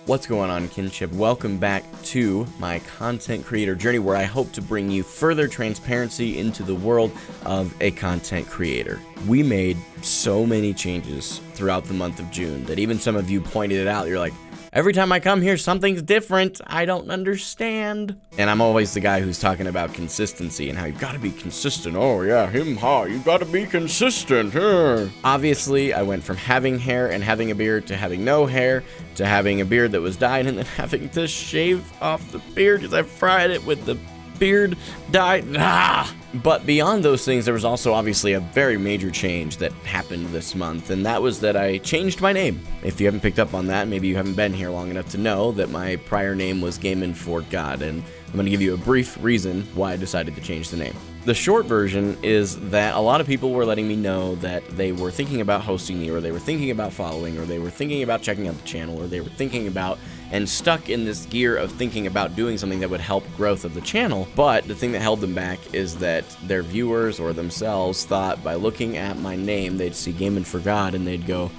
What's going on, Kinship? Welcome back to my content creator journey, where I hope to bring you further transparency into the world of a content creator. We made so many changes throughout the month of June that even some of you pointed it out. You're like, every time I come here, something's different. I don't understand. And I'm always the guy who's talking about consistency and how you've got to be consistent. Oh yeah, you've got to be consistent. Obviously, I went from having hair and having a beard to having no hair to having a beard that was dyed and then having to shave off the beard because I fried it with the beard dye. But beyond those things, there was also obviously a very major change that happened this month, and that was that I changed my name. If you haven't picked up on that, maybe you haven't been here long enough to know that my prior name was Gaming for God, and I'm going to give you a brief reason why I decided to change the name. The short version is that a lot of people were letting me know that they were thinking about hosting me, or they were thinking about following, or they were thinking about checking out the channel, or they were thinking about and stuck in this gear of thinking about doing something that would help growth of the channel. But the thing that held them back is that their viewers or themselves thought by looking at my name, they'd see Gaming for God and they'd go,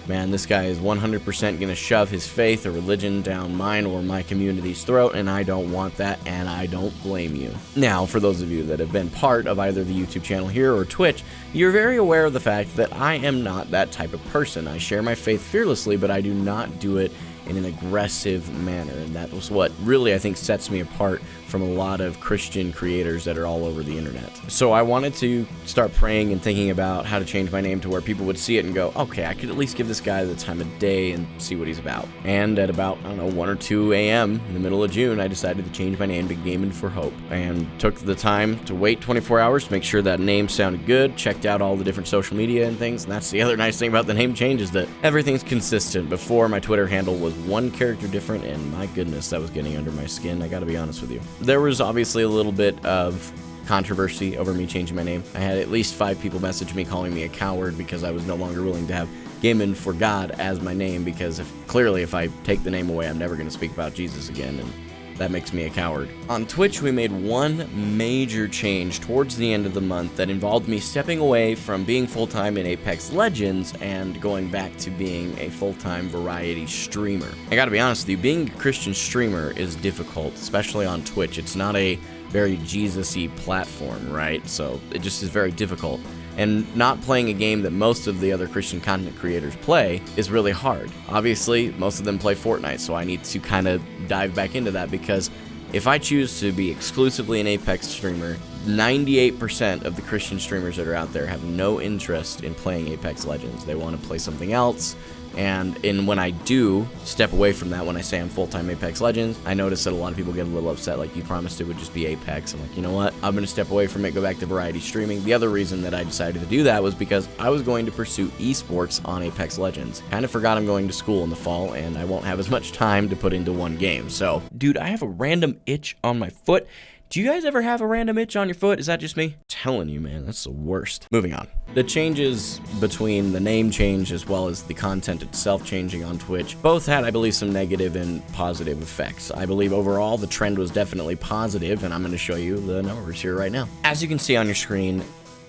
man, this guy is 100% going to shove his faith or religion down mine or my community's throat, and I don't want that, and I don't blame you. Now, for those of you that have been part of either the YouTube channel here or Twitch, you're very aware of the fact that I am not that type of person. I share my faith fearlessly, but I do not do it in an aggressive manner, and that was what really I think sets me apart from a lot of Christian creators that are all over the internet. So I wanted to start praying and thinking about how to change my name to where people would see it and go, okay, I could at least give this guy the time of day and see what he's about. And at about, 1 or 2 a.m. in the middle of June, I decided to change my name to Gaming for Hope, and took the time to wait 24 hours to make sure that name sounded good, checked out all the different social media and things, and that's the other nice thing about the name change, is that everything's consistent. Before, my Twitter handle was one character different, and my goodness, that was getting under my skin, I gotta be honest with you. There was obviously a little bit of controversy over me changing my name. I had at least 5 people message me calling me a coward because I was no longer willing to have Gaming for God as my name, because if I take the name away, I'm never going to speak about Jesus again, and that makes me a coward. On Twitch, we made one major change towards the end of the month that involved me stepping away from being full-time in Apex Legends and going back to being a full-time variety streamer. I gotta be honest with you, being a Christian streamer is difficult, especially on Twitch. It's not a very Jesus-y platform, right? So it just is very difficult. And not playing a game that most of the other Christian content creators play is really hard. Obviously, most of them play Fortnite, so I need to kind of dive back into that, because if I choose to be exclusively an Apex streamer, 98% of the Christian streamers that are out there have no interest in playing Apex Legends. They want to play something else. And when I do step away from that, when I say I'm full-time Apex Legends, I notice that a lot of people get a little upset, like, you promised it would just be Apex. I'm like, you know what? I'm going to step away from it, go back to variety streaming. The other reason that I decided to do that was because I was going to pursue esports on Apex Legends. Kind of forgot I'm going to school in the fall, and I won't have as much time to put into one game. So, dude, I have a random itch on my foot. Do you guys ever have a random itch on your foot? Is that just me? I'm telling you, man, that's the worst. Moving on. The changes between the name change as well as the content itself changing on Twitch both had, I believe, some negative and positive effects. I believe overall the trend was definitely positive, and I'm going to show you the numbers here right now. As you can see on your screen,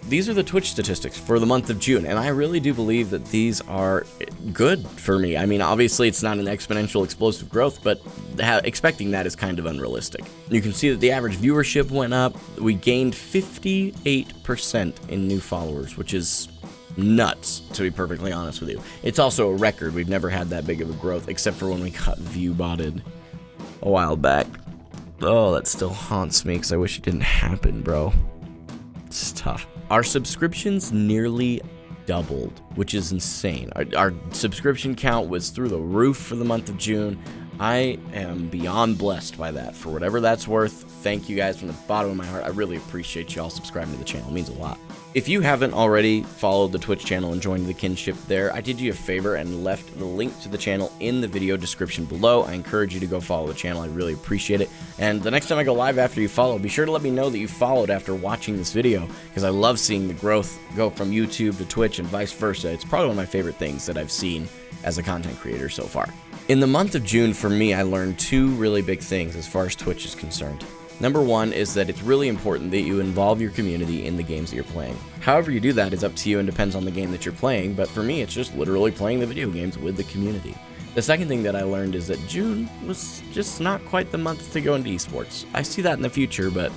these are the Twitch statistics for the month of June, and I really do believe that these are good for me. I mean, obviously it's not an exponential explosive growth, but expecting that is kind of unrealistic. You can see that the average viewership went up. We gained 58% in new followers, which is nuts, to be perfectly honest with you. It's also a record. We've never had that big of a growth, except for when we got view-botted a while back. Oh, that still haunts me because I wish it didn't happen, bro. It's tough. Our subscriptions nearly doubled, which is insane. Our subscription count was through the roof for the month of June. I am beyond blessed by that. For whatever that's worth, thank you guys from the bottom of my heart. I really appreciate y'all subscribing to the channel. It means a lot. If you haven't already followed the Twitch channel and joined the Kinship there, I did you a favor and left the link to the channel in the video description below. I encourage you to go follow the channel. I really appreciate it. And the next time I go live after you follow, be sure to let me know that you followed after watching this video, because I love seeing the growth go from YouTube to Twitch and vice versa. It's probably one of my favorite things that I've seen as a content creator so far. In the month of June, for me, I learned 2 really big things as far as Twitch is concerned. Number one is that it's really important that you involve your community in the games that you're playing. However you do that is up to you and depends on the game that you're playing, but for me, it's just literally playing the video games with the community. The second thing that I learned is that June was just not quite the month to go into esports. I see that in the future, but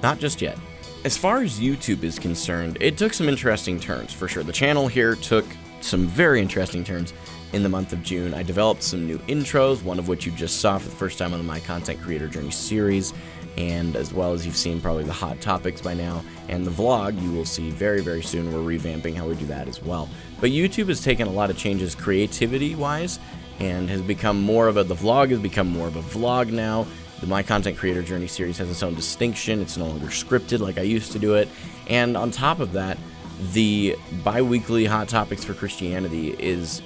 not just yet. As far as YouTube is concerned, it took some interesting turns, for sure. The channel here took some very interesting turns in the month of June. I developed some new intros, one of which you just saw for the first time on my Content Creator Journey series, and as well as you've seen probably the hot topics by now, and the vlog you will see very, very soon. We're revamping how we do that as well. But YouTube has taken a lot of changes creativity-wise, and has become more of the vlog has become more of a vlog now. The My Content Creator Journey series has its own distinction. It's no longer scripted like I used to do it. And on top of that, the bi-weekly Hot Topics for Christianity is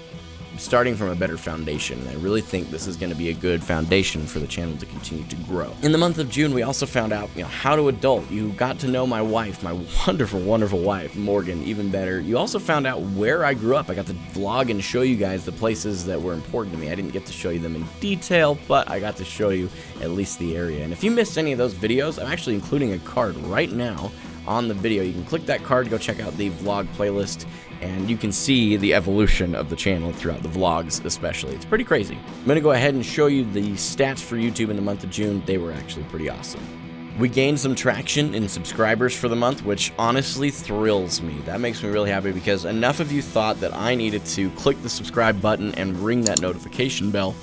starting from a better foundation. And I really think this is going to be a good foundation for the channel to continue to grow. In the month of June, we also found out, how to adult. You got to know my wife, my wonderful, wonderful wife, Morgan, even better. You also found out where I grew up. I got to vlog and show you guys the places that were important to me. I didn't get to show you them in detail, but I got to show you at least the area. And if you missed any of those videos, I'm actually including a card right now on the video. You can click that card, go check out the vlog playlist, and you can see the evolution of the channel throughout the vlogs especially. It's pretty crazy. I'm going to go ahead and show you the stats for YouTube in the month of June. They were actually pretty awesome. We gained some traction in subscribers for the month, which honestly thrills me. That makes me really happy because enough of you thought that I needed to click the subscribe button and ring that notification bell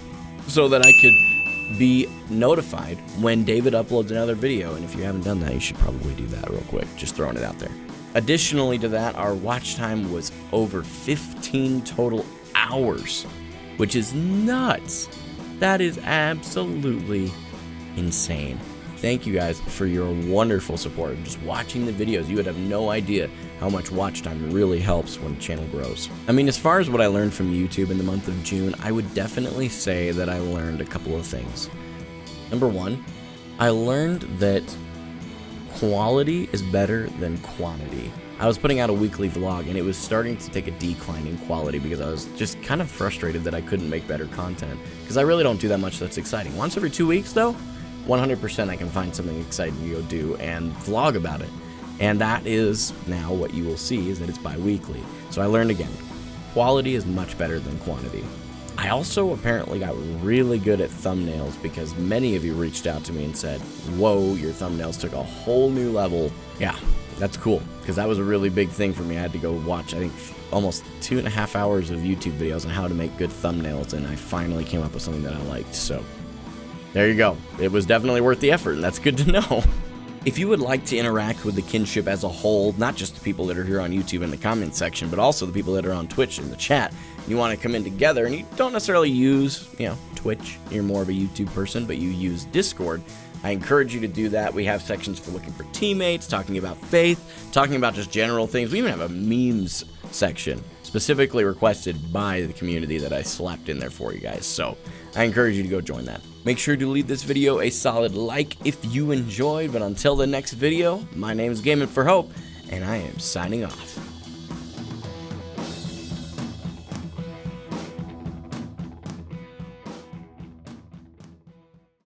so that I could be notified when David uploads another video. And if you haven't done that, you should probably do that real quick. Just throwing it out there. Additionally to that, our watch time was over 15 total hours, which is nuts. That is absolutely insane. Thank you guys for your wonderful support. Just watching the videos, you would have no idea how much watch time really helps when the channel grows. I mean, as far as what I learned from YouTube in the month of June, I would definitely say that I learned a couple of things. Number one, I learned that quality is better than quantity. I was putting out a weekly vlog and it was starting to take a decline in quality because I was just kind of frustrated that I couldn't make better content because I really don't do that much that's exciting. Once every 2 weeks though, 100% I can find something exciting to go do and vlog about it. And that is now what you will see is that it's bi-weekly. So I learned again, quality is much better than quantity. I also apparently got really good at thumbnails because many of you reached out to me and said, whoa, your thumbnails took a whole new level. Yeah, that's cool because that was a really big thing for me. I had to go watch, I think, almost 2.5 hours of YouTube videos on how to make good thumbnails, and I finally came up with something that I liked. So there you go. It was definitely worth the effort, and that's good to know. If you would like to interact with the Kinship as a whole, not just the people that are here on YouTube in the comment section, but also the people that are on Twitch in the chat, you want to come in together and you don't necessarily use, Twitch, you're more of a YouTube person, but you use Discord, I encourage you to do that. We have sections for looking for teammates, talking about faith, talking about just general things. We even have a memes section specifically requested by the community that I slapped in there for you guys. So I encourage you to go join that. Make sure to leave this video a solid like if you enjoyed, but until the next video, my name is Gaming for Hope, and I am signing off.